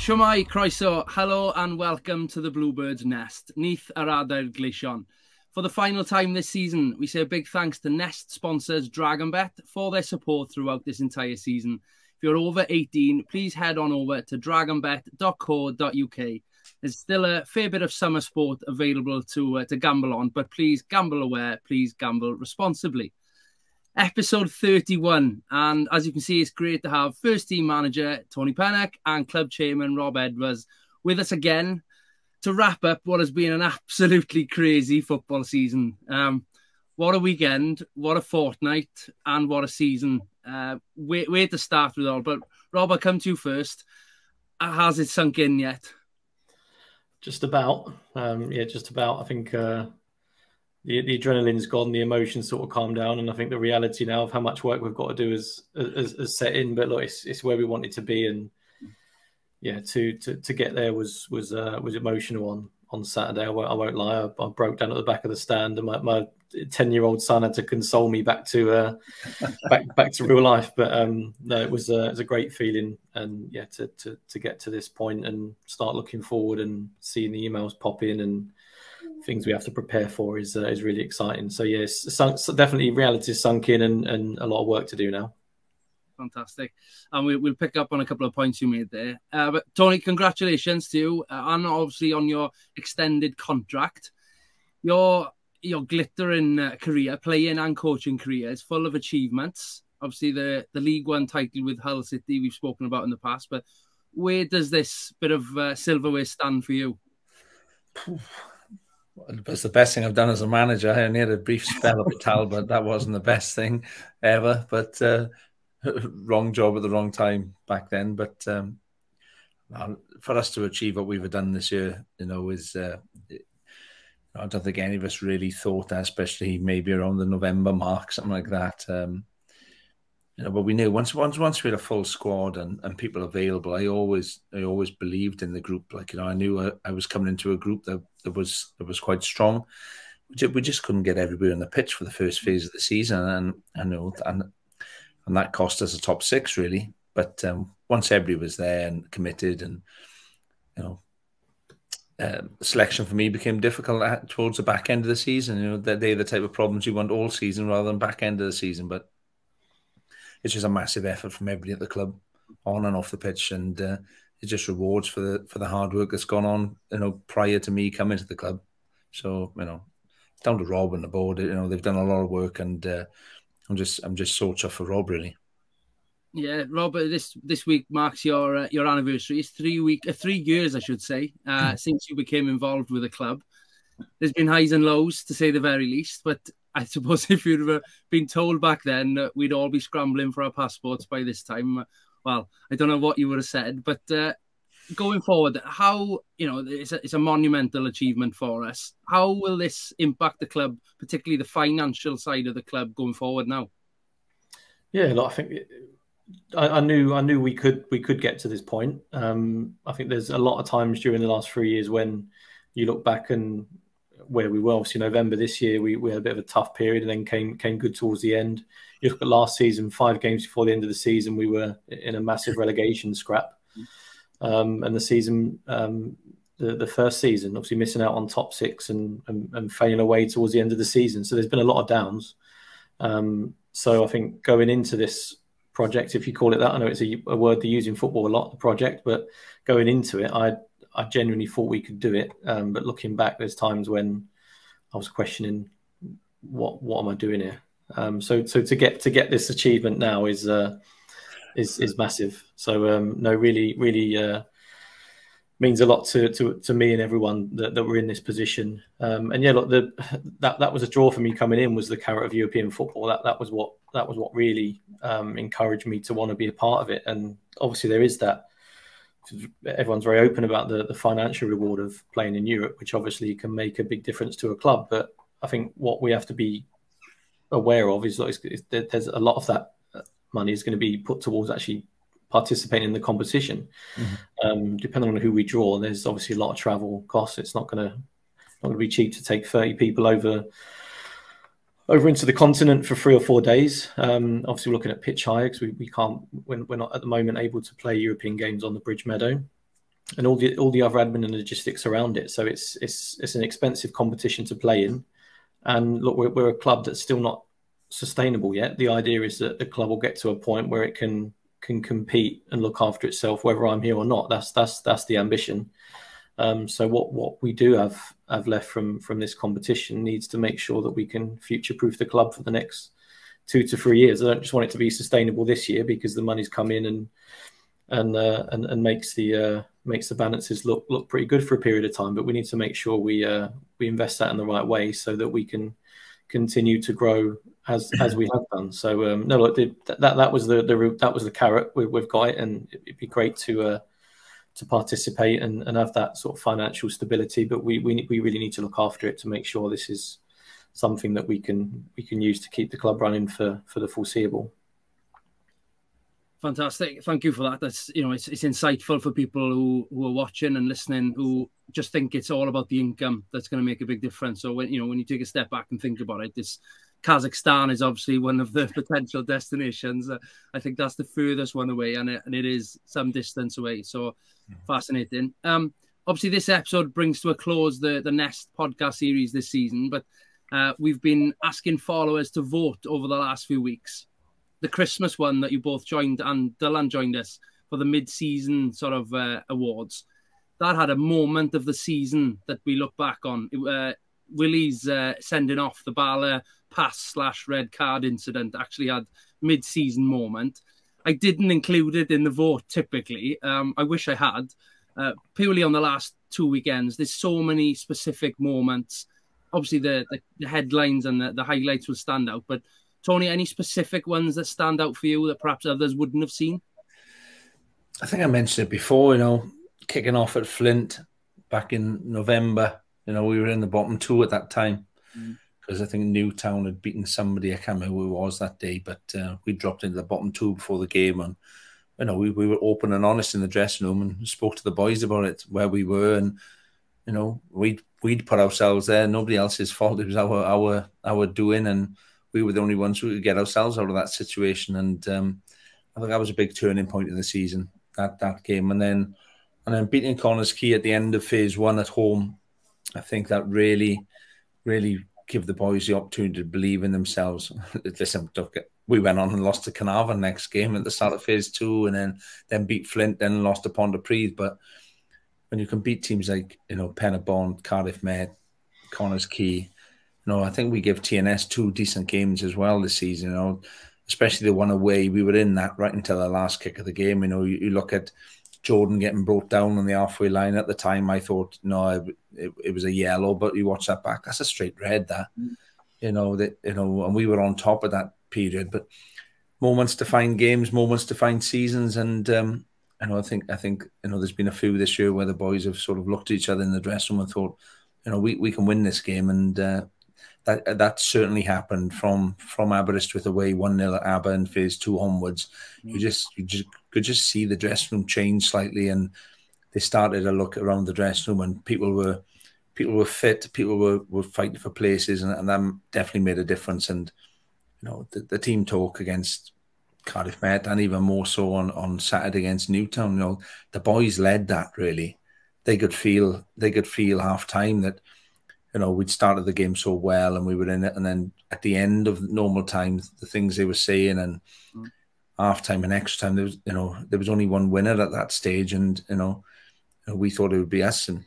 Shwmai, croeso, hello and welcome to the Bluebirds Nest, Neath yr Adael Gleision. For the final time this season, we say a big thanks to Nest sponsors DragonBet for their support throughout this entire season. If you're over 18, please head on over to dragonbet.co.uk. There's still a fair bit of summer sport available to gamble on, but please gamble aware, please gamble responsibly. Episode 31, and as you can see, it's great to have first team manager Tony Pennock and club chairman Rob Edwards with us again to wrap up what has been an absolutely crazy football season. What a weekend, what a fortnight, and what a season. Where to start with all, but Rob, I'll come to you first. Has it sunk in yet? Just about. Just about. I think the adrenaline's gone, the emotions sort of calmed down, and I think the reality now of how much work we've got to do is set in. But look, it's where we wanted to be, and yeah, to get there was emotional on Saturday. I won't lie. I broke down at the back of the stand, and my 10-year-old son had to console me back to back to real life. But no, it was a great feeling, and yeah, to get to this point and start looking forward and seeing the emails pop in and things we have to prepare for is really exciting. So yes, definitely reality's sunk in, and a lot of work to do now. Fantastic. And we'll pick up on a couple of points you made there. But Tony, congratulations to you, and obviously on your extended contract. Your glittering career, playing and coaching career, is full of achievements. Obviously the League One title with Hull City we've spoken about in the past, but where does this bit of silverware stand for you? It's the best thing I've done as a manager. I only had a brief spell up at Talbot. That wasn't the best thing ever, but wrong job at the wrong time back then. But for us to achieve what we've done this year, is I don't think any of us really thought that, especially maybe around the November mark, something like that. But we knew once we had a full squad and people available, I always believed in the group. I knew I was coming into a group that was quite strong. We just couldn't get everybody on the pitch for the first phase of the season, and that cost us a top 6 really. But once everybody was there and committed, and selection for me became difficult towards the back end of the season. They're the type of problems you want all season rather than back end of the season. But it's just a massive effort from everybody at the club, on and off the pitch, and it just rewards for the hard work that's gone on, prior to me coming to the club. So, down to Rob and the board, they've done a lot of work, and I'm just so chuffed for Rob, really. Yeah, Rob, this week marks your anniversary. It's 3 years, I should say, since you became involved with the club. There's been highs and lows, to say the very least, but I suppose if you'd have been told back then that we'd all be scrambling for our passports by this time, well, I don't know what you would have said. But going forward, how, it's a monumental achievement for us. How will this impact the club, particularly the financial side of the club, going forward now? Yeah, I think I knew we could get to this point. I think there's a lot of times during the last 3 years when you look back and where we were. Obviously, November this year, we had a bit of a tough period, and then came good towards the end. You look at last season, 5 games before the end of the season, we were in a massive relegation scrap. And the season, the first season, obviously missing out on top 6 and failing away towards the end of the season. So there's been a lot of downs. So I think going into this project, if you call it that, I know it's a word they use in football a lot, the project, but going into it, I genuinely thought we could do it, but looking back, there's times when I was questioning what am I doing here. So to get this achievement now is massive. So no, really means a lot to me and everyone that we're in this position. And yeah, look, that was a draw for me coming in, was the carrot of European football. That was what really encouraged me to want to be a part of it. And obviously there is that. Everyone's very open about the financial reward of playing in Europe, which obviously can make a big difference to a club. But I think what we have to be aware of is there's a lot of that money is going to be put towards actually participating in the competition. Mm-hmm. Depending on who we draw, there's obviously a lot of travel costs. It's not going to be cheap to take 30 people over into the continent for 3 or 4 days. Obviously, we're looking at pitch hire because we're not at the moment able to play European games on the Bridge Meadow. and all the other admin and logistics around it. So it's an expensive competition to play in. And look, we're a club that's still not sustainable yet. The idea is that the club will get to a point where it can compete and look after itself, whether I'm here or not. That's the ambition. So what we do have left from this competition needs to make sure that we can future-proof the club for the next 2 to 3 years. I don't just want it to be sustainable this year because the money's come in and makes the balances look pretty good for a period of time. But we need to make sure we invest that in the right way so that we can continue to grow as we have done. So no, look, that was the carrot. We've got it, and it'd be great to participate and have that sort of financial stability. But we really need to look after it to make sure this is something that we can use to keep the club running for the foreseeable. Fantastic. Thank you for that. That's, it's insightful for people who are watching and listening, who just think it's all about the income that's going to make a big difference. So when you take a step back and think about it, Kazakhstan is obviously one of the potential destinations. I think that's the furthest one away, and it is some distance away. So fascinating. Obviously, this episode brings to a close the Nest podcast series this season, but we've been asking followers to vote over the last few weeks. The Christmas one that you both joined, and Dylan joined us for the mid-season sort of awards. That had a moment of the season that we look back on. Willie's sending off the Bala pass/red card incident actually had mid-season moment. I didn't include it in the vote typically. I wish I had. Purely on the last 2 weekends, there's so many specific moments. Obviously, the headlines and the highlights will stand out, but Tony, any specific ones that stand out for you that perhaps others wouldn't have seen? I think I mentioned it before, kicking off at Flint back in November. We were in the bottom 2 at that time because I think Newtown had beaten somebody. I can't remember who it was that day, but we dropped into the bottom 2 before the game. And, we were open and honest in the dressing room and spoke to the boys about it, where we were. And, we'd put ourselves there. Nobody else's fault. It was our doing, and we were the only ones who could get ourselves out of that situation. And I think that was a big turning point in the season, that game. And then beating Connors Quay at the end of phase 1 at home, I think that really, really give the boys the opportunity to believe in themselves. Listen, we went on and lost to Carnarvon next game at the start of phase 2, and then beat Flint, then lost to Pontypridd. But when you can beat teams like, Pennock, Cardiff Met, Connors Quay, I think we give TNS 2 decent games as well this season, especially the one away. We were in that right until the last kick of the game. You look at Jordan getting brought down on the halfway line. At the time, I thought, no, it was a yellow, but you watch that back, that's a straight red, that. And we were on top of that period. But moments define games, moments define seasons. And I think there's been a few this year where the boys have sort of looked at each other in the dressing room and thought, we can win this game. And that certainly happened from Aberystwyth away 1-0 at Aber in phase 2 onwards. You could just see the dressing room change slightly, and they started to look around the dressing room, and people were fit, people were fighting for places, and that definitely made a difference. And the team talk against Cardiff Met, and even more so on Saturday against Newtown, the boys led that really. They could feel half time that we'd started the game so well and we were in it, and then at the end of normal time, the things they were saying, and half time and extra time, there was only one winner at that stage, and we thought it would be us, and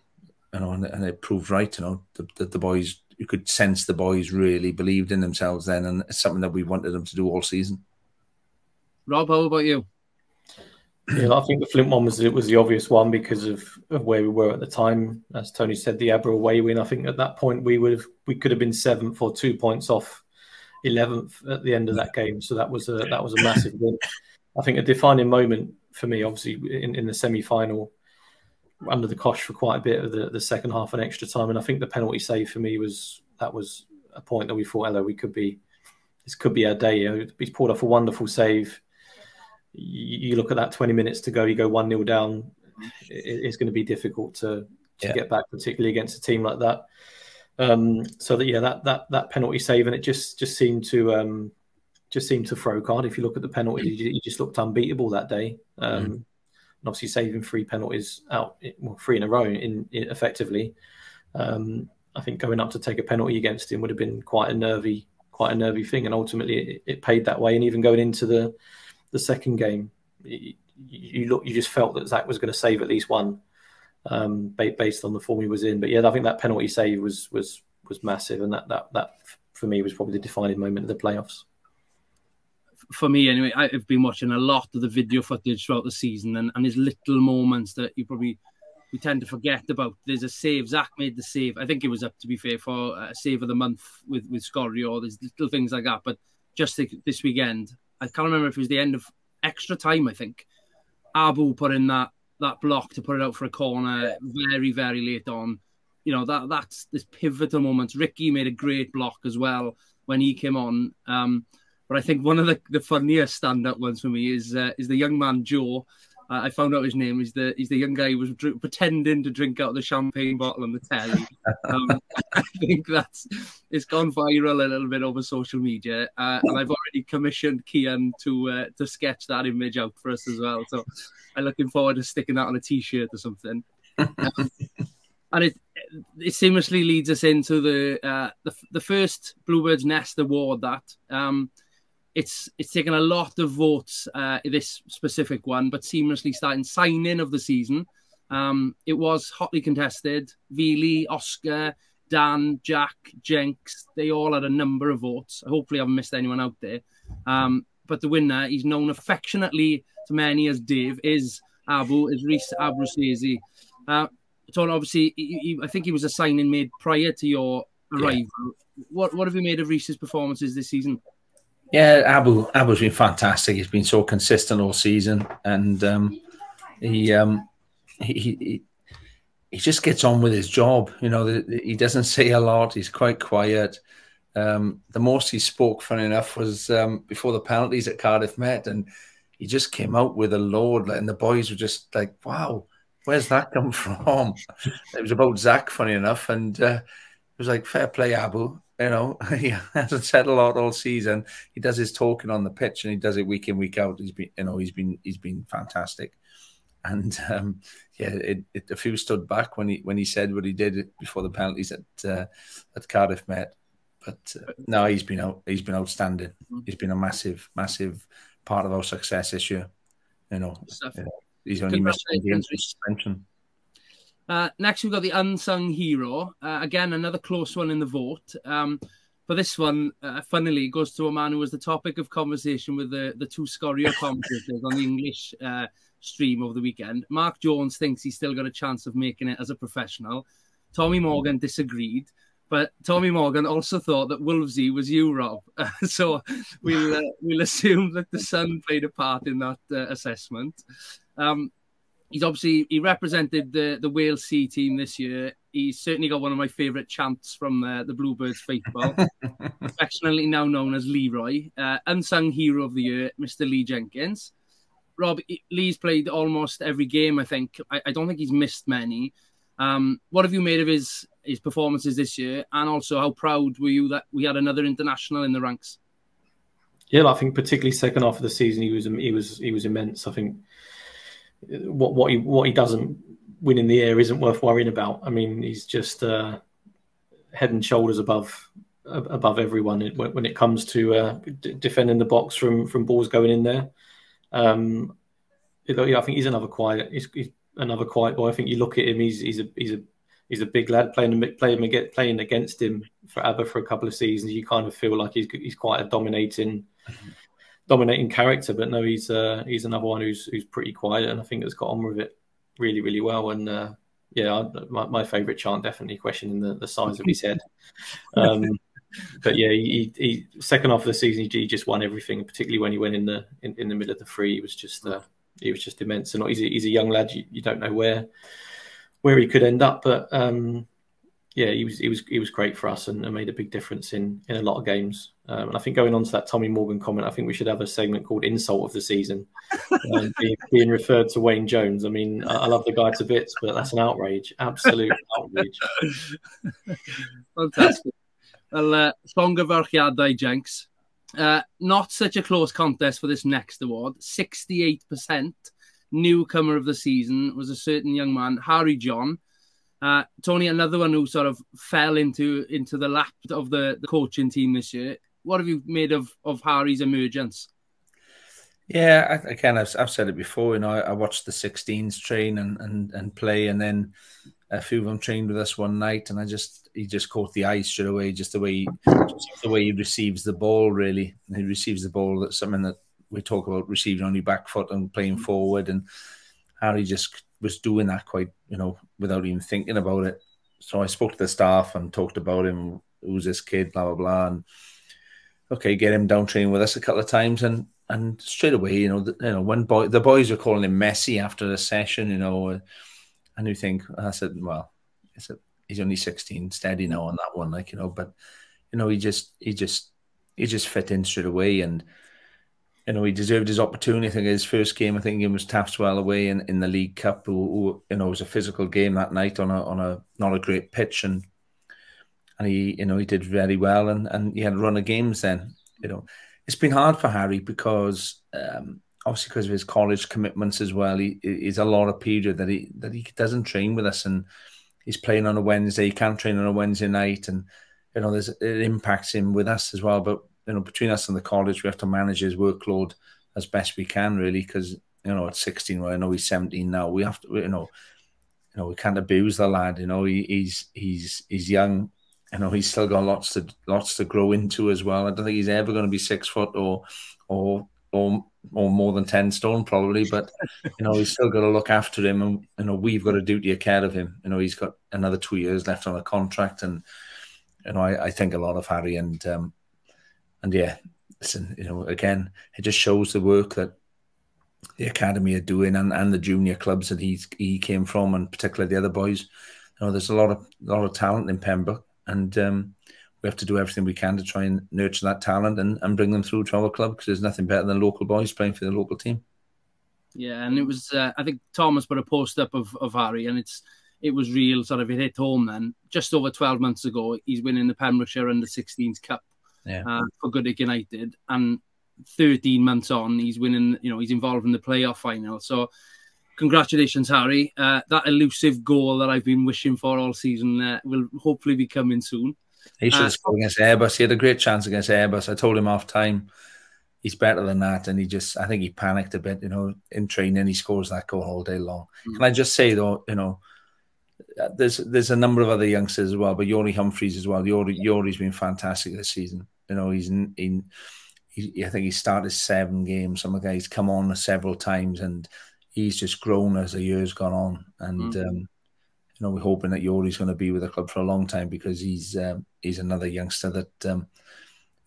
it proved right. The boys, you could sense the boys really believed in themselves then, and it's something that we wanted them to do all season. Rob, how about you? Yeah, I think the Flint one was the obvious one because of where we were at the time. As Tony said, the Aber away win. I think at that point we could have been 7th or 2 points off 11th at the end of that game. So that was a massive win. I think a defining moment for me, obviously in the semi-final, under the cosh for quite a bit of the second half and extra time. And I think the penalty save for me was a point that we thought, hello, this could be our day. He's pulled off a wonderful save. You look at that 20 minutes to go, you go 1-0 down. It's going to be difficult to get back, particularly against a team like that. So that penalty save, and it just seemed to throw card. If you look at the penalty, he just looked unbeatable that day. and obviously saving 3 penalties out, well, 3 in a row effectively. I think going up to take a penalty against him would have been quite a nervy thing, and ultimately it paid that way. And even going into the second game, you just felt that Zach was going to save at least one, based on the form he was in. But yeah, I think that penalty save was massive, and that for me was probably the defining moment of the playoffs. For me, anyway, I've been watching a lot of the video footage throughout the season, and there's little moments that we tend to forget about. There's a save. Zach made the save. I think it was up, to be fair, for a save of the month with Scorio. There's little things like that. But just this weekend, I can't remember if it was the end of extra time, I think. Abu put in that block to put it out for a corner very, very late on. You know, that's this pivotal moment. Ricky made a great block as well when he came on. But I think one of the funniest stand-up ones for me is the young man Joe. I found out his name. He's the young guy who was pretending to drink out of the champagne bottle on the telly. I think it's gone viral a little bit over social media, and I've already commissioned Kian to sketch that image out for us as well. So I'm looking forward to sticking that on a T-shirt or something. And it seamlessly leads us into the first Bluebirds Nest award that. It's taken a lot of votes, this specific one, but seamlessly starting sign-in of the season. It was hotly contested. Vili, Oscar, Dan, Jack, Jenks, they all had a number of votes. Hopefully I haven't missed anyone out there. But the winner, he's known affectionately to many as Dave, is Reece Abruzzese. So obviously, I think he was a sign-in made prior to your arrival. Yeah. What have you made of Reece's performances this season? Yeah, Abu's been fantastic. He's been so consistent all season, and he just gets on with his job. You know, he doesn't say a lot. He's quite quiet. The most he spoke, funny enough, was before the penalties at Cardiff Met, and he just came out with a load, and the boys were just like, "Wow, where's that come from?" It was about Zach, funny enough, and it was like, "Fair play, Abu." You know, he hasn't said a lot all season. He does his talking on the pitch, and he does it week in, week out. He's been fantastic, and a few stood back when he said what he did before the penalties at Cardiff Met. But no, he's been outstanding. He's been a massive part of our success this year. He's only missed games with suspension. Next, we've got the unsung hero. Again, another close one in the vote. But this one, funnily, goes to a man who was the topic of conversation with the two Scorio commentators on the English stream over the weekend. Mark Jones thinks he's still got a chance of making it as a professional. Tommy Morgan disagreed. But Tommy Morgan also thought that Wolvesy was you, Rob. So we'll assume that the son played a part in that assessment. He represented the Wales C team this year. He's certainly got one of my favourite chants from the Bluebirds faithful, affectionately now known as Leroy. Unsung hero of the year, Mr. Lee Jenkins. Rob, Lee's played almost every game, I think. I don't think he's missed many. What have you made of his performances this year? And also, how proud were you that we had another international in the ranks? Yeah, I think particularly second half of the season, he was immense. I think what he doesn't win in the air isn't worth worrying about. I mean, he's just head and shoulders above everyone when it comes to defending the box from balls going in there. I think he's another quiet. He's another quiet boy. I think you look at him; he's a big lad playing against him for ABBA for a couple of seasons. You kind of feel like he's quite a dominating character, but no, he's another one who's pretty quiet, and I think has got on with it really, really well. And my favourite chant, definitely questioning the size of his head. But yeah, he second half of the season he just won everything, particularly when he went in the middle of the free. He was just immense, and he's a young lad. You don't know where he could end up, but he was great for us and made a big difference in a lot of games. And I think going on to that Tommy Morgan comment, I think we should have a segment called "Insult of the Season," being referred to Wayne Jones. I mean, I love the guy to bits, but that's an outrage, absolute outrage. Fantastic. Well, llongyfarchiadau, Jenks. Not such a close contest for this next award. 68% newcomer of the season was a certain young man, Harry John. Tony, another one who sort of fell into the lap of the coaching team this year. What have you made of Harry's emergence? Yeah, again, I've said it before. I watched the 16s train and play, and then a few of them trained with us one night, and he just caught the eye straight away. Just the way he receives the ball. Really, he receives the ball. That's something that we talk about, receiving on your back foot and playing forward, and Harry just was doing that quite, without even thinking about it. So I spoke to the staff and talked about him. Who's this kid? Blah blah blah. And okay, get him down training with us a couple of times, and straight away, the boys were calling him Messi after the session, and you think, I said, well, he's only 16, steady now on that one, but he just fit in straight away, and he deserved his opportunity. I think his first game, I think it was Taftswell away in the League Cup, who it was a physical game that night on a not a great pitch, and he did very well, and he had a run of games then. It's been hard for Harry because obviously because of his college commitments as well. He's a lot of period that he doesn't train with us, and he's playing on a Wednesday. He can't train on a Wednesday night, and it impacts him with us as well. But between us and the college, we have to manage his workload as best we can, really, because at 16, well, I know he's 17 now. We have to, we can't abuse the lad. He's young. He's still got lots to grow into as well. I don't think he's ever going to be 6 foot or more than 10 stone probably, but he's still got to look after him, and we've got a duty of care of him. He's got another 2 years left on a contract, and I think a lot of Harry, and yeah, listen, again, it just shows the work that the academy are doing, and the junior clubs that he came from, and particularly the other boys. There's a lot of talent in Pembroke. And we have to do everything we can to try and nurture that talent and bring them through to our club, because there's nothing better than local boys playing for the local team. Yeah, and it was, I think Thomas put a post up of Harry, and it was real, sort of, it hit home then. Just over 12 months ago, he's winning the Pembrokeshire Under-16s Cup for Goodwick United. And 13 months on, he's winning, he's involved in the playoff final. So congratulations, Harry. That elusive goal that I've been wishing for all season will hopefully be coming soon. He should have scored against Airbus. He had a great chance against Airbus. I told him half time he's better than that, and I think he panicked a bit, in training. He scores that goal all day long. Can I just say though, there's a number of other youngsters as well, but Yori Humphreys as well. Yori's been fantastic this season. I think he started 7 games. Some of the guys come on several times, and he's just grown as the years gone on, and we're hoping that Yori's going to be with the club for a long time, because he's another youngster that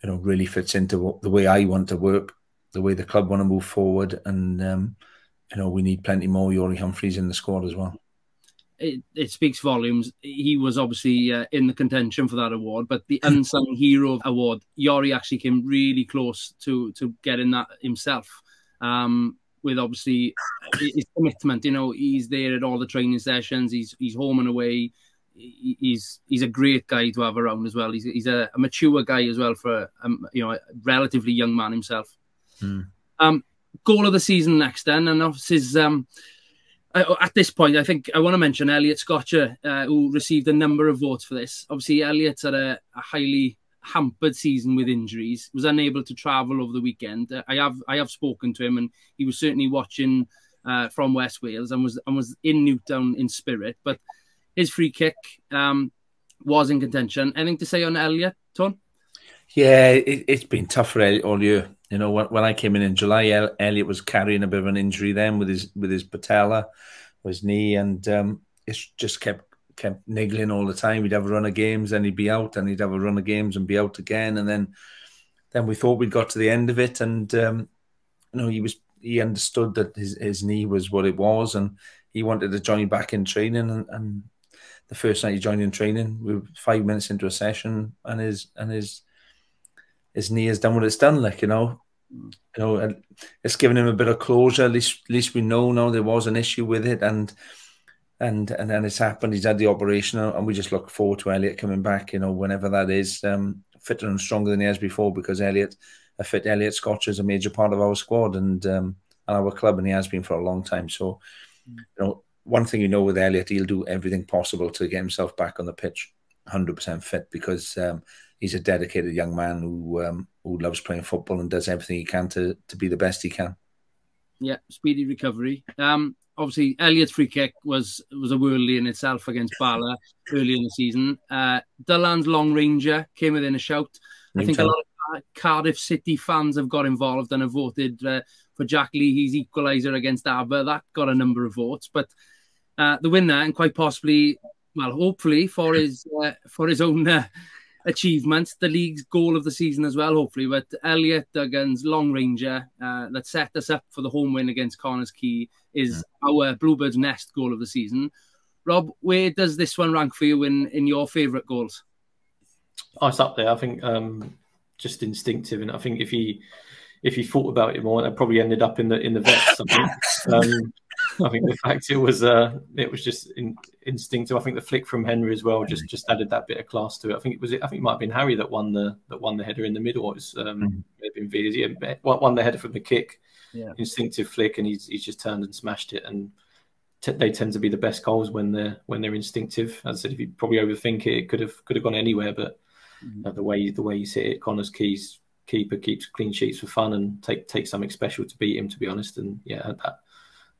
really fits into the way I want to work, the way the club want to move forward, and we need plenty more Yori Humphreys in the squad as well. It speaks volumes. He was obviously in the contention for that award, but the Unsung Hero award, Yori actually came really close to getting that himself. With obviously his commitment, he's there at all the training sessions. He's home and away. He's a great guy to have around as well. He's a mature guy as well for a relatively young man himself. Goal of the season next then, and obviously at this point, I think I want to mention Elliot Scotcher, who received a number of votes for this. Obviously, Elliot's had a highly hampered season with injuries, was unable to travel over the weekend. I have spoken to him, and he was certainly watching from West Wales and was in Newtown in spirit. But his free kick was in contention. Anything to say on Elliot, Ton? Yeah, it's been tough for Elliot all year. When I came in July, Elliot was carrying a bit of an injury then with his patella, his knee, and it just kept niggling all the time. He'd have a run of games, then he'd be out, and he'd have a run of games and be out again. And then we thought we'd got to the end of it, and he understood that his knee was what it was, and he wanted to join back in training. And the first night he joined in training, we were 5 minutes into a session, and his knee has done what it's done. It's given him a bit of closure. At least we know now there was an issue with it, and then it's happened. He's had the operation, and we just look forward to Elliot coming back, whenever that is, fitter and stronger than he has before, because a fit Elliot Scotcher is a major part of our squad, and our club, and he has been for a long time. So, you know, one thing you know with Elliot, he'll do everything possible to get himself back on the pitch 100% fit, because he's a dedicated young man who loves playing football and does everything he can to be the best he can. Yeah, speedy recovery. Obviously, Elliot's free kick was a worldly in itself against Bala early in the season. Dylan's long ranger came within a shout. I think a lot of Cardiff City fans have got involved and have voted for Jack Leahy's equaliser against Aber. That got a number of votes, but the winner, and quite possibly, well, hopefully for his own achievement, the league's goal of the season as well, hopefully. But Elliot Duggan's long ranger that set us up for the home win against Connors Quay is our Bluebirds Nest goal of the season. Rob, where does this one rank for you in your favourite goals? Oh, it's up there. I think just instinctive, and I think if he thought about it more, it probably ended up in the vets. I think the fact it was just instinctive. I think the flick from Henry as well just added that bit of class to it. I think it might have been Harry that won the header in the middle. It was been Villa's, won the header from the kick. Yeah. Instinctive flick, and he's just turned and smashed it. And they tend to be the best goals when they're instinctive. As I said, if you probably overthink it, it could have gone anywhere. But the way you see it, Connors Quay's keeper keeps clean sheets for fun and take something special to beat him, to be honest. And yeah,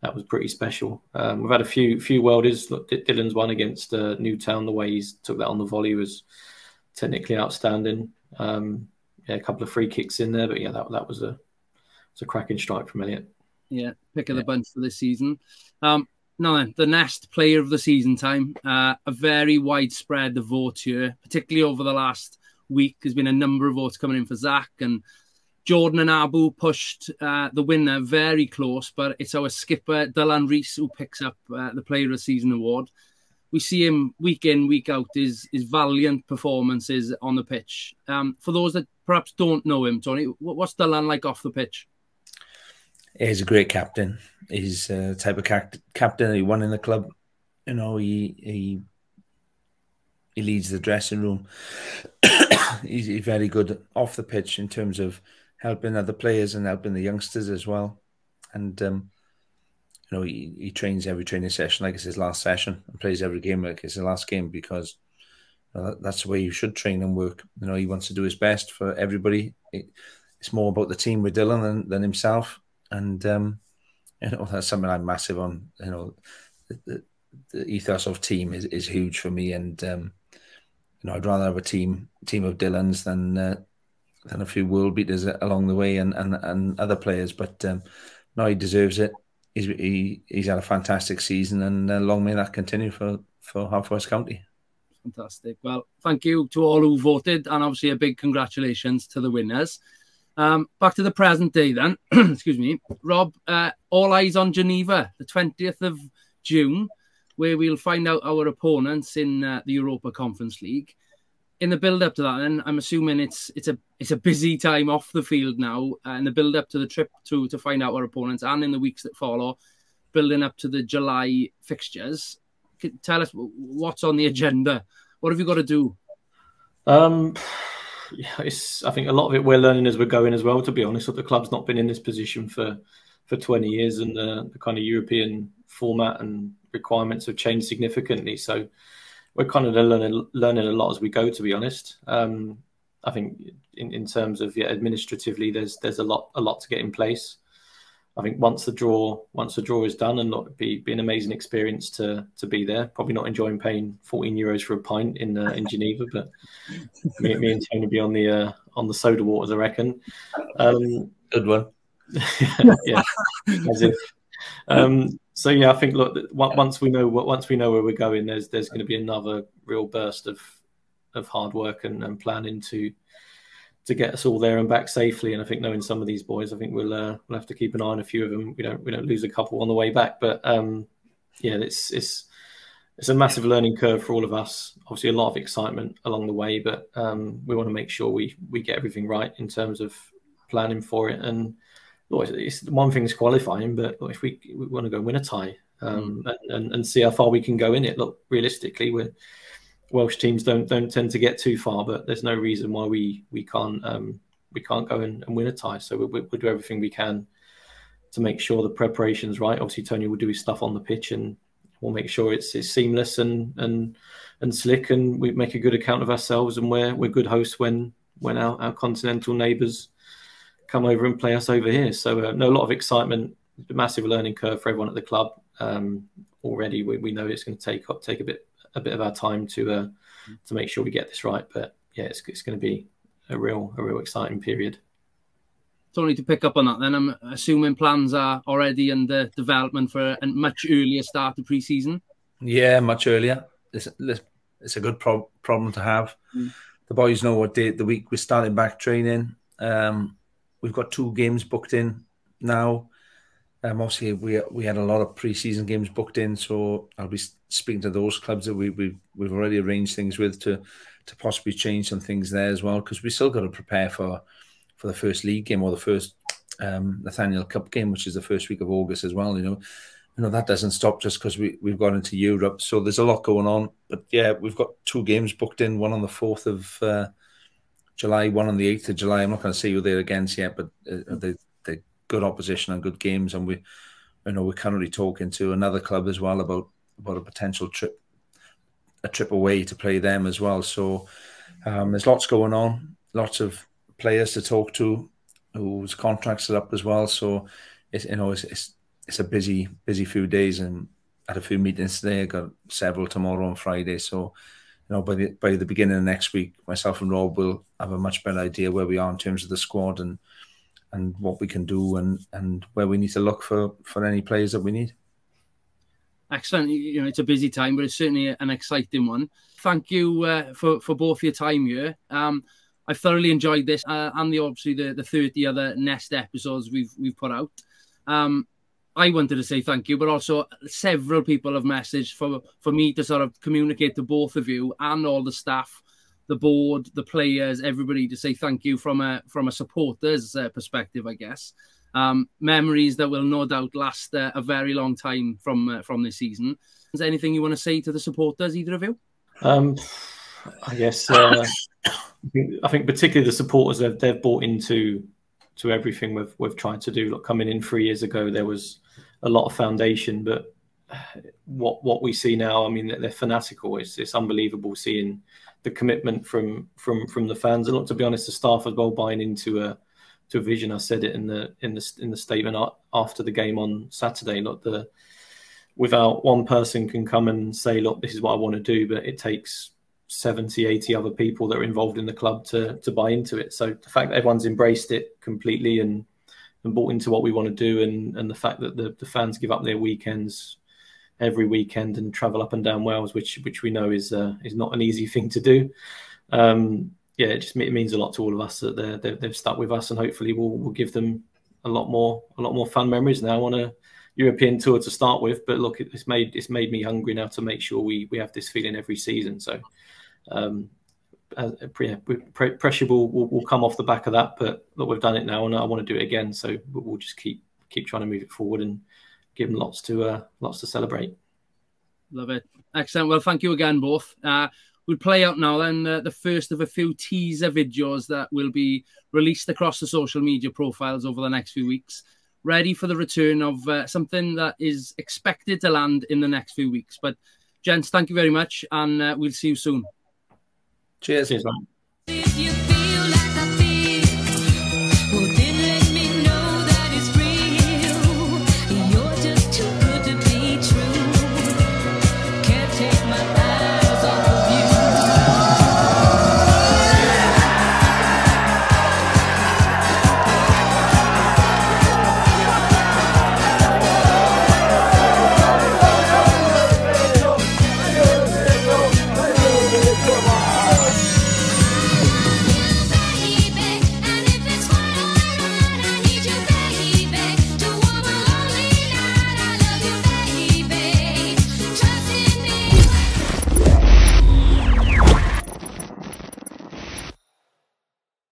that was pretty special. We've had a few welders. Look, Dylan's one against Newtown. The way he's took that on the volley was technically outstanding. A couple of free kicks in there, but yeah, that was a cracking strike from Elliot. Yeah, pick of the bunch for this season. Now then, the Nest Player of the Season time. A very widespread vote here, particularly over the last week. There's been a number of votes coming in for Zach, and Jordan and Abu pushed the winner very close, but it's our skipper, Dylan Rees, who picks up the Player of the Season award. We see him week in, week out, his valiant performances on the pitch. For those that perhaps don't know him, Tony, what's Dylan like off the pitch? He's a great captain. He's the type of captain he won in the club. You know, he leads the dressing room. He's very good off the pitch in terms of helping other players and helping the youngsters as well. And, you know, he trains every training session like it's his last session and plays every game like it's his last game, because that's the way you should train and work. You know, he wants to do his best for everybody. It's more about the team with Dylan than himself. And, you know, that's something I'm massive on. You know, the ethos of team is huge for me. And, you know, I'd rather have a team of Dylans than a few world beaters along the way and other players. But no, he deserves it. He's had a fantastic season, and long may that continue for Half West County. Fantastic. Well, thank you to all who voted, and obviously a big congratulations to the winners. Back to the present day then. Excuse me. Rob, all eyes on Geneva, the 20th of June, where we'll find out our opponents in the Europa Conference League. In the build-up to that, then, I'm assuming it's a busy time off the field now, in the build-up to the trip to find out our opponents, and in the weeks that follow, building up to the July fixtures. Tell us what's on the agenda. What have you got to do? I think a lot of it we're learning as we're going as well, to be honest. The club's not been in this position for 20 years, and the kind of European format and requirements have changed significantly. So we're kind of learning a lot as we go, to be honest. I think in terms of administratively, there's a lot to get in place. I think once the draw is done, and it'd be an amazing experience to be there. Probably not enjoying paying €14 for a pint in Geneva, but me and Tony will be on the soda waters, I reckon. Good one. Yeah, as if. So yeah, I think once we know where we're going, there's going to be another real burst of hard work and planning to get us all there and back safely. And I think knowing some of these boys, I think we'll have to keep an eye on a few of them. We don't lose a couple on the way back, but yeah, it's a massive learning curve for all of us. Obviously, a lot of excitement along the way, but we want to make sure we get everything right in terms of planning for it. And look, it's one thing is qualifying, but look, if we want to go win a tie and see how far we can go in it. Look, realistically, Welsh teams don't tend to get too far, but there's no reason why we can't go and win a tie. So we'll do everything we can make sure the preparation's right. Obviously, Tony will do his stuff on the pitch, and we'll make sure it's seamless and slick, and we make a good account of ourselves, and we're good hosts when our continental neighbours come over and play us over here. So a lot of excitement, a massive learning curve for everyone at the club. Already we know it's going to take a bit of our time to make sure we get this right. But yeah, it's going to be a real exciting period. Tony, to pick up on that then, I'm assuming plans are already under development for a much earlier start of pre-season. Yeah, much earlier. It's a good problem to have. The boys know what day of the week we're starting back training. We've got 2 games booked in now. Obviously, we had a lot of pre-season games booked in, so I'll be speaking to those clubs that we've already arranged things with to possibly change some things there as well, because we still got to prepare for the first league game or the first Nathaniel Cup game, which is the first week of August as well. You know that doesn't stop just because we've gone into Europe. So there's a lot going on. But yeah, we've got 2 games booked in, one on the 4th of July, one on the 8th of July. I'm not going to say who they're against yet, but they're good opposition and good games. And we're currently talking to another club as well about a potential trip away to play them as well. So there's lots going on, lots of players to talk to whose contracts are up as well. So it's a busy few days, and had a few meetings today. I got several tomorrow and Friday. So by the beginning of next week, myself and Rob will have a much better idea where we are in terms of the squad and what we can do and where we need to look for any players that we need. Excellent. It's a busy time, but it's certainly an exciting one. Thank you for both your time here. I've thoroughly enjoyed this and obviously the 30 other Nest episodes we've put out. I wanted to say thank you, but also several people have messaged for me to sort of communicate to both of you and all the staff, the board, the players, everybody, to say thank you from a supporter's perspective, I guess. Memories that will no doubt last a very long time from this season. Is there anything you want to say to the supporters, either of you? I guess I think particularly the supporters, they've bought into everything we've tried to do. Look, coming in 3 years ago, there was a lot of foundation, but what we see now, I mean, they're fanatical. It's unbelievable seeing the commitment from the fans, and look, to be honest, the staff as well buying into a vision. I said it in the statement after the game on Saturday. Look, without one person can come and say, look, this is what I want to do, but it takes 70, 80 other people that are involved in the club to buy into it. So the fact that everyone's embraced it completely and bought into what we want to do, and the fact that the fans give up their weekends every weekend and travel up and down Wales, which we know is not an easy thing to do. It means a lot to all of us that they've stuck with us, and hopefully we'll give them a lot more fun memories now on a European tour to start with. But look, it's made me hungry now to make sure we have this feeling every season. So pressure will come off the back of that, but look, we've done it now, and I want to do it again. So we'll just keep trying to move it forward and give them lots to celebrate. Love it. Excellent. Well, thank you again, both. We'll play out now then the first of a few teaser videos that will be released across the social media profiles over the next few weeks, ready for the return of something that is expected to land in the next few weeks. But gents, thank you very much, and we'll see you soon. Cheers. Cheers, man.